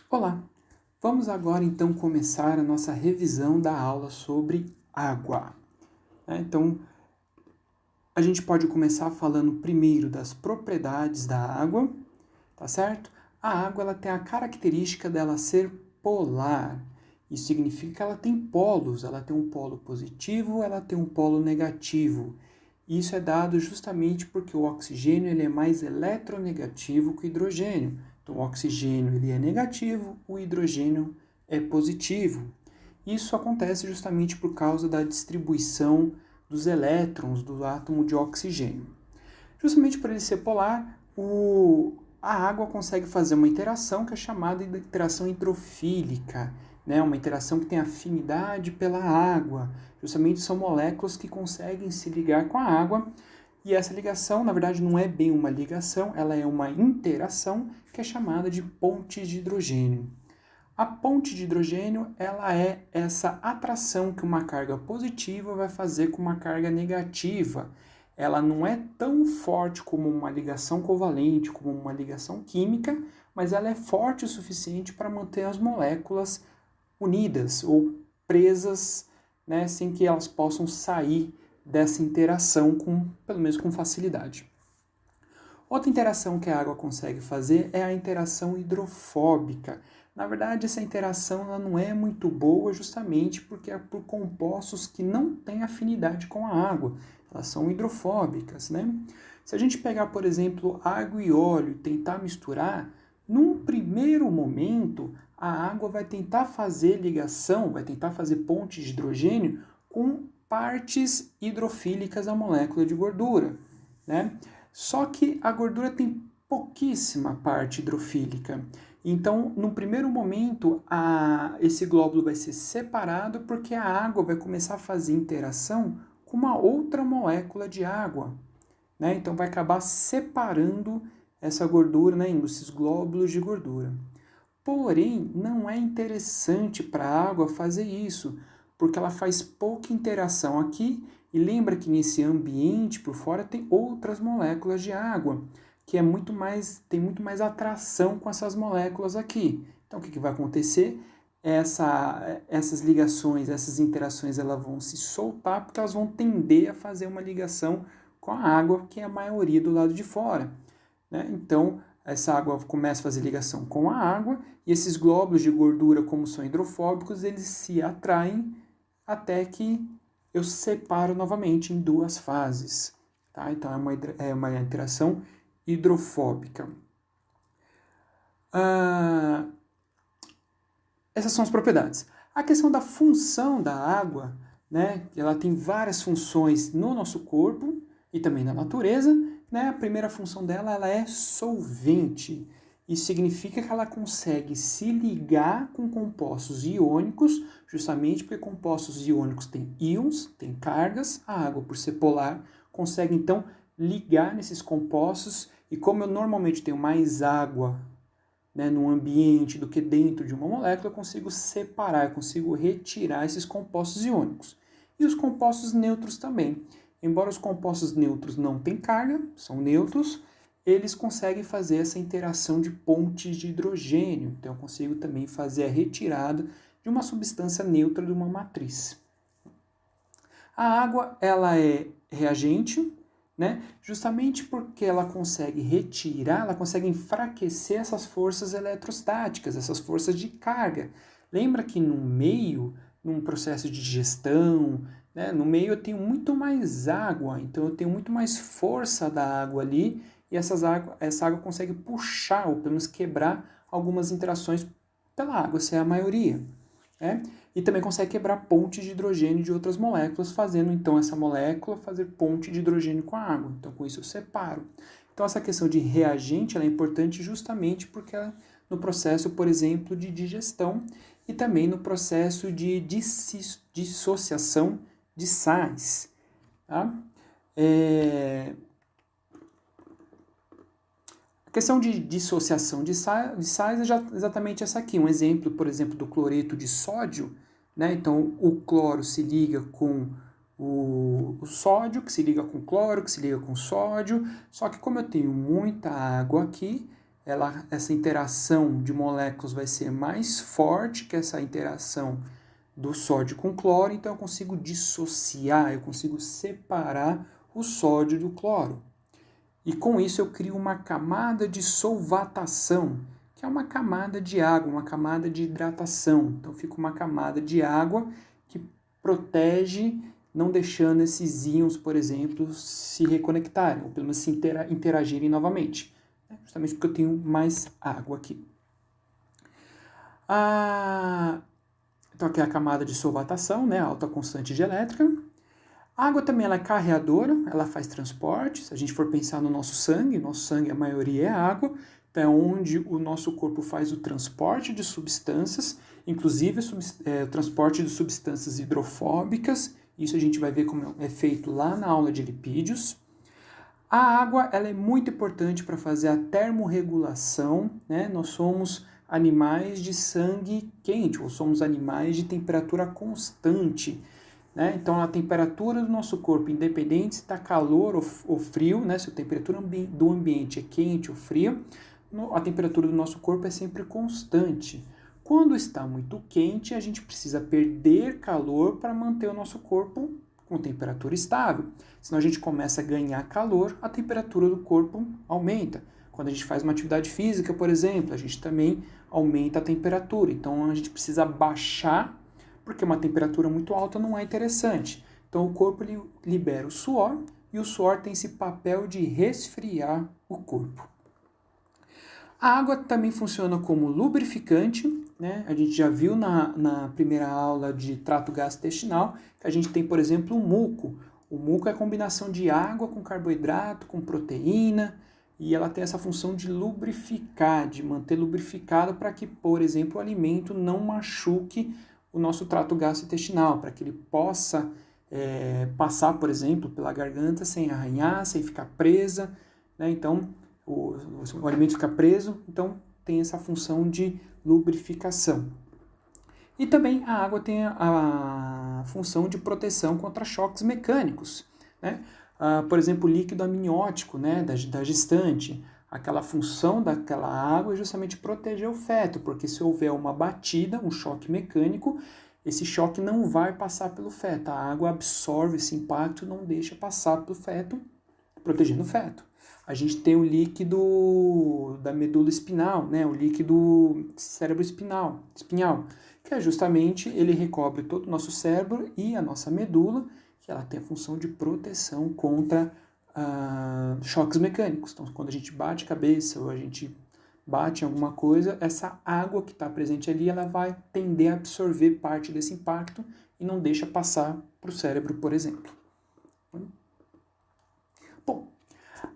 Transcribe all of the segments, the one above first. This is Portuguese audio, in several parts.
Olá! Vamos agora então começar a nossa revisão da aula sobre água. Então, a gente pode começar falando primeiro das propriedades da água, tá certo? A água ela tem a característica dela ser polar. Isso significa que ela tem polos, ela tem um polo positivo, ela tem um polo negativo. Isso é dado justamente porque o oxigênio ele é mais eletronegativo que o hidrogênio. Então, o oxigênio ele é negativo, o hidrogênio é positivo. Isso acontece justamente por causa da distribuição dos elétrons do átomo de oxigênio. Justamente por ele ser polar, a água consegue fazer uma interação que é chamada de interação hidrofílica, né? Uma interação que tem afinidade pela água. Justamente são moléculas que conseguem se ligar com a água, e essa ligação, na verdade, não é bem uma ligação, ela é uma interação que é chamada de ponte de hidrogênio. A ponte de hidrogênio, ela é essa atração que uma carga positiva vai fazer com uma carga negativa. Ela não é tão forte como uma ligação covalente, como uma ligação química, mas ela é forte o suficiente para manter as moléculas unidas ou presas, né, sem que elas possam sair dessa interação pelo menos com facilidade. Outra interação que a água consegue fazer é a interação hidrofóbica. Na verdade, essa interação ela não é muito boa justamente porque é por compostos que não têm afinidade com a água. Elas são hidrofóbicas, né? Se a gente pegar, por exemplo, água e óleo e tentar misturar, num primeiro momento, a água vai tentar fazer ligação, vai tentar fazer ponte de hidrogênio com partes hidrofílicas da molécula de gordura, né? Só que a gordura tem pouquíssima parte hidrofílica. Então, no primeiro momento, esse glóbulo vai ser separado porque a água vai começar a fazer interação com uma outra molécula de água, né? Então, vai acabar separando essa gordura, né, esses glóbulos de gordura. Porém, não é interessante para a água fazer isso, porque ela faz pouca interação aqui, e lembra que nesse ambiente por fora tem outras moléculas de água, que tem muito mais atração com essas moléculas aqui. Então, o que vai acontecer? Essas ligações, essas interações, elas vão se soltar, porque elas vão tender a fazer uma ligação com a água, que é a maioria do lado de fora, né? Então, essa água começa a fazer ligação com a água, e esses glóbulos de gordura, como são hidrofóbicos, eles se atraem até que eu separo novamente em duas fases. Tá? Então, é uma interação hidrofóbica. Essas são as propriedades. A questão da função da água, né? Ela tem várias funções no nosso corpo e também na natureza, né? A primeira função dela ela é solvente. Isso significa que ela consegue se ligar com compostos iônicos, justamente porque compostos iônicos têm íons, têm cargas. A água, por ser polar, consegue então ligar nesses compostos, e como eu normalmente tenho mais água, né, no ambiente do que dentro de uma molécula, eu consigo separar, eu consigo retirar esses compostos iônicos. E os compostos neutros também. Embora os compostos neutros não tenham carga, são neutros, eles conseguem fazer essa interação de pontes de hidrogênio. Então, eu consigo também fazer a retirada de uma substância neutra de uma matriz. A água ela é reagente, né? Justamente porque ela consegue retirar, ela consegue enfraquecer essas forças eletrostáticas, essas forças de carga. Lembra que no meio, num processo de digestão, né, no meio eu tenho muito mais água, então eu tenho muito mais força da água ali, e essa água consegue puxar, ou pelo menos quebrar algumas interações pela água, essa é a maioria. Né? E também consegue quebrar pontes de hidrogênio de outras moléculas, fazendo então essa molécula fazer ponte de hidrogênio com a água. Então, com isso eu separo. Então, essa questão de reagente ela é importante justamente porque ela, no processo, por exemplo, de digestão e também no processo de dissociação de sais. Tá? A questão de dissociação de sais é exatamente essa aqui. Um exemplo, por exemplo, do cloreto de sódio, né? Então, o cloro se liga com o sódio, que se liga com cloro, que se liga com sódio. Só que como eu tenho muita água aqui, essa interação de moléculas vai ser mais forte que essa interação do sódio com cloro, então eu consigo dissociar, eu consigo separar o sódio do cloro. E com isso eu crio uma camada de solvatação, que é uma camada de água, uma camada de hidratação. Então fica uma camada de água que protege, não deixando esses íons, por exemplo, se reconectarem, ou pelo menos se interagirem novamente. Justamente porque eu tenho mais água aqui. Então aqui é a camada de solvatação, né, alta constante de elétrica. A água também ela é carreadora, ela faz transporte. Se a gente for pensar no nosso sangue a maioria é água, então é onde o nosso corpo faz o transporte de substâncias, inclusive o transporte de substâncias hidrofóbicas. Isso a gente vai ver como é feito lá na aula de lipídios. A água ela é muito importante para fazer a termorregulação, né? Nós somos animais de sangue quente, ou somos animais de temperatura constante. Né? Então, a temperatura do nosso corpo, independente se está calor ou frio, né? Se a temperatura do ambiente é quente ou fria, a temperatura do nosso corpo é sempre constante. Quando está muito quente, a gente precisa perder calor para manter o nosso corpo com temperatura estável. Senão a gente começa a ganhar calor, a temperatura do corpo aumenta. Quando a gente faz uma atividade física, por exemplo, a gente também aumenta a temperatura. Então, a gente precisa baixar, porque uma temperatura muito alta não é interessante. Então, o corpo libera o suor, e o suor tem esse papel de resfriar o corpo. A água também funciona como lubrificante, né? A gente já viu na primeira aula de trato gastrointestinal que a gente tem, por exemplo, o muco. O muco é a combinação de água com carboidrato, com proteína, e ela tem essa função de lubrificar, de manter lubrificado para que, por exemplo, o alimento não machuque o nosso trato gastrointestinal, para que ele possa passar, por exemplo, pela garganta sem arranhar, sem ficar presa, né? Então, o alimento fica preso, então tem essa função de lubrificação. E também a água tem a função de proteção contra choques mecânicos, né? Por exemplo, o líquido amniótico, né, da gestante. Aquela função daquela água é justamente proteger o feto, porque se houver uma batida, um choque mecânico, esse choque não vai passar pelo feto. A água absorve esse impacto e não deixa passar pelo feto, protegendo o feto. A gente tem o líquido da medula espinhal, né, o líquido cérebro espinhal, que é justamente, ele recobre todo o nosso cérebro e a nossa medula, que ela tem a função de proteção contra choques mecânicos. Então, quando a gente bate a cabeça ou a gente bate em alguma coisa, essa água que está presente ali, ela vai tender a absorver parte desse impacto e não deixa passar para o cérebro, por exemplo. Bom,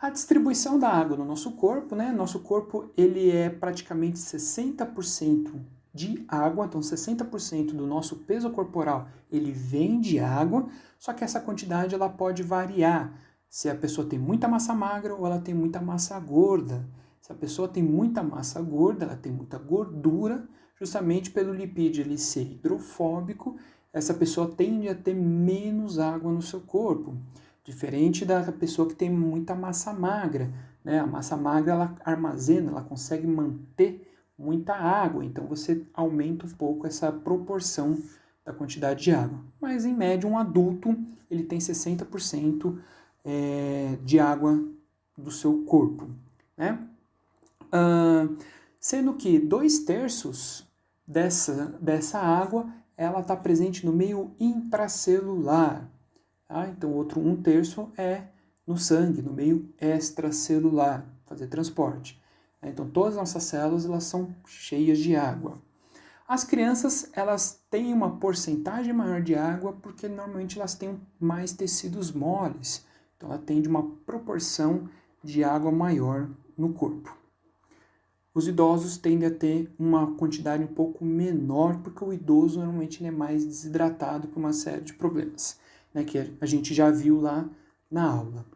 a distribuição da água no nosso corpo, né? Nosso corpo, ele é praticamente 60% de água, então 60% do nosso peso corporal, ele vem de água, só que essa quantidade ela pode variar. Se a pessoa tem muita massa magra ou ela tem muita massa gorda. Se a pessoa tem muita massa gorda, ela tem muita gordura, justamente pelo lipídio ele ser hidrofóbico, essa pessoa tende a ter menos água no seu corpo. Diferente da pessoa que tem muita massa magra, né? A massa magra ela armazena, ela consegue manter muita água, então você aumenta um pouco essa proporção da quantidade de água. Mas em média um adulto ele tem 60% de água do seu corpo, né? Sendo que 2/3 dessa água ela está presente no meio intracelular. Tá? Então, outro 1/3 é no sangue, no meio extracelular, fazer transporte. Então, todas as nossas células elas são cheias de água. As crianças elas têm uma porcentagem maior de água porque normalmente elas têm mais tecidos moles. Então, ela tem uma proporção de água maior no corpo. Os idosos tendem a ter uma quantidade um pouco menor porque o idoso normalmente é mais desidratado por uma série de problemas, né, que a gente já viu lá na aula.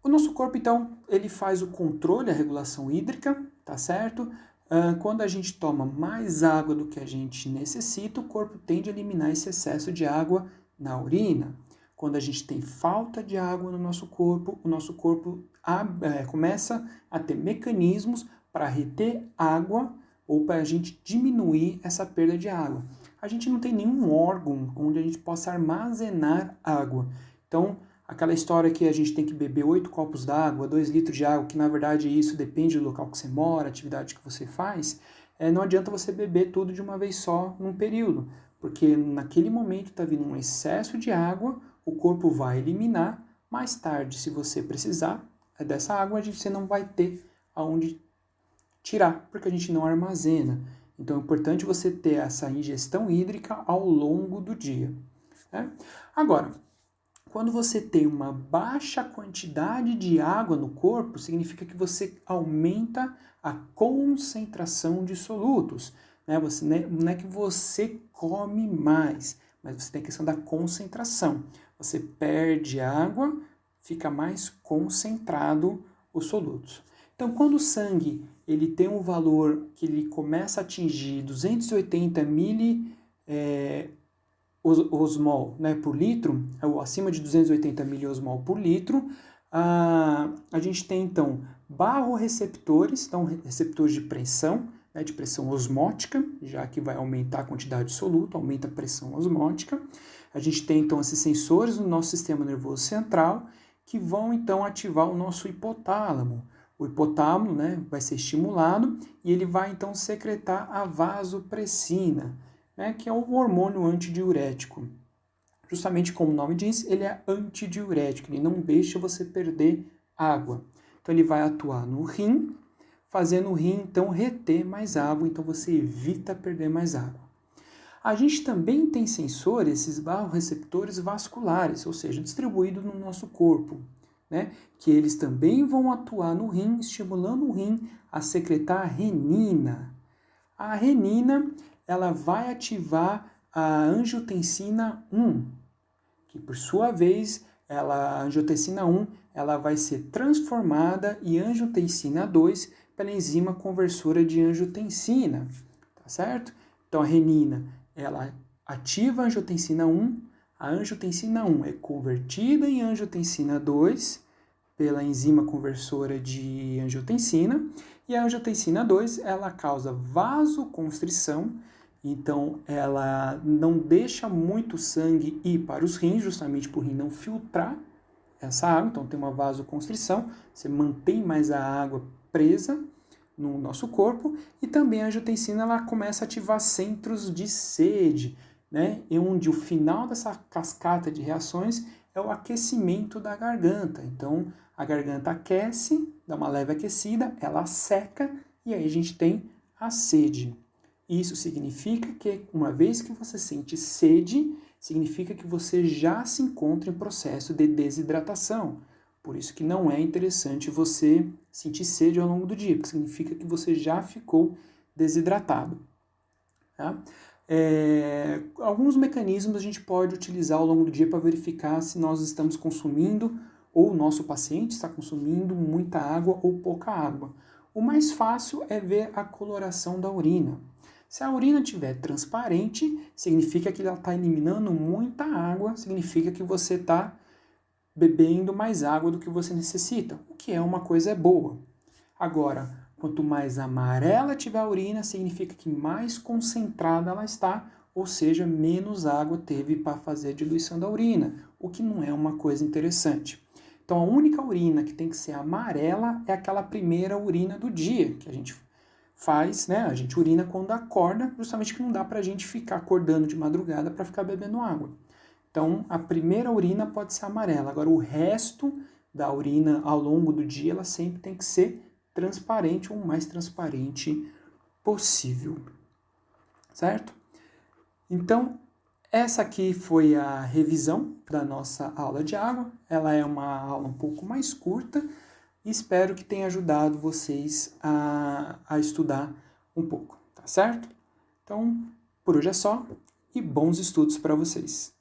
O nosso corpo, então, ele faz o controle, a regulação hídrica, tá certo? Quando a gente toma mais água do que a gente necessita, o corpo tende a eliminar esse excesso de água na urina. Quando a gente tem falta de água no nosso corpo, o nosso corpo começa a ter mecanismos para reter água ou para a gente diminuir essa perda de água. A gente não tem nenhum órgão onde a gente possa armazenar água. Então, aquela história que a gente tem que beber 8 copos d'água, 2 litros de água, que na verdade isso depende do local que você mora, atividade que você faz, não adianta você beber tudo de uma vez só num período, porque naquele momento está vindo um excesso de água, o corpo vai eliminar, mais tarde, se você precisar dessa água, você não vai ter aonde tirar, porque a gente não armazena. Então é importante você ter essa ingestão hídrica ao longo do dia. Né? Agora, quando você tem uma baixa quantidade de água no corpo, significa que você aumenta a concentração de solutos. Né? Não é que você come mais, mas você tem a questão da concentração. Você perde água, fica mais concentrado os solutos. Então, quando o sangue ele tem um valor que ele começa a atingir 280 miliosmol, né, por litro, ou acima de 280 miliosmol por litro, a gente tem então barroreceptores, então receptores de pressão, né, de pressão osmótica, já que vai aumentar a quantidade de soluto, aumenta a pressão osmótica. A gente tem então esses sensores no nosso sistema nervoso central que vão então ativar o nosso hipotálamo. O hipotálamo, né, vai ser estimulado e ele vai então secretar a vasopressina, né, que é o hormônio antidiurético. Justamente como o nome diz, ele é antidiurético, ele não deixa você perder água. Então ele vai atuar no rim, fazendo o rim então reter mais água, então você evita perder mais água. A gente também tem sensores, esses barroreceptores vasculares, ou seja, distribuídos no nosso corpo, né, que eles também vão atuar no rim, estimulando o rim a secretar renina. A renina, ela vai ativar a angiotensina 1, que por sua vez, a angiotensina 1, ela vai ser transformada em angiotensina 2 pela enzima conversora de angiotensina, tá certo? Então a renina, ela ativa a angiotensina 1 é convertida em angiotensina 2 pela enzima conversora de angiotensina, e a angiotensina 2, ela causa vasoconstrição, então ela não deixa muito sangue ir para os rins, justamente por rim não filtrar essa água, então tem uma vasoconstrição, você mantém mais a água presa no nosso corpo, e também a angiotensina ela começa a ativar centros de sede, né, onde o final dessa cascata de reações é o aquecimento da garganta. Então, a garganta aquece, dá uma leve aquecida, ela seca e aí a gente tem a sede. Isso significa que, uma vez que você sente sede, significa que você já se encontra em processo de desidratação. Por isso que não é interessante você sentir sede ao longo do dia, porque significa que você já ficou desidratado. Tá? Alguns mecanismos a gente pode utilizar ao longo do dia para verificar se nós estamos consumindo ou o nosso paciente está consumindo muita água ou pouca água. O mais fácil é ver a coloração da urina. Se a urina estiver transparente, significa que ela está eliminando muita água, significa que você está bebendo mais água do que você necessita, o que é uma coisa boa. Agora, quanto mais amarela tiver a urina, significa que mais concentrada ela está, ou seja, menos água teve para fazer a diluição da urina, o que não é uma coisa interessante. Então, a única urina que tem que ser amarela é aquela primeira urina do dia, que a gente faz, né? A gente urina quando acorda, justamente que não dá para a gente ficar acordando de madrugada para ficar bebendo água. Então, a primeira urina pode ser amarela. Agora, o resto da urina ao longo do dia, ela sempre tem que ser transparente ou o mais transparente possível. Certo? Então, essa aqui foi a revisão da nossa aula de água. Ela é uma aula um pouco mais curta e espero que tenha ajudado vocês a estudar um pouco, tá certo? Então, por hoje é só e bons estudos para vocês.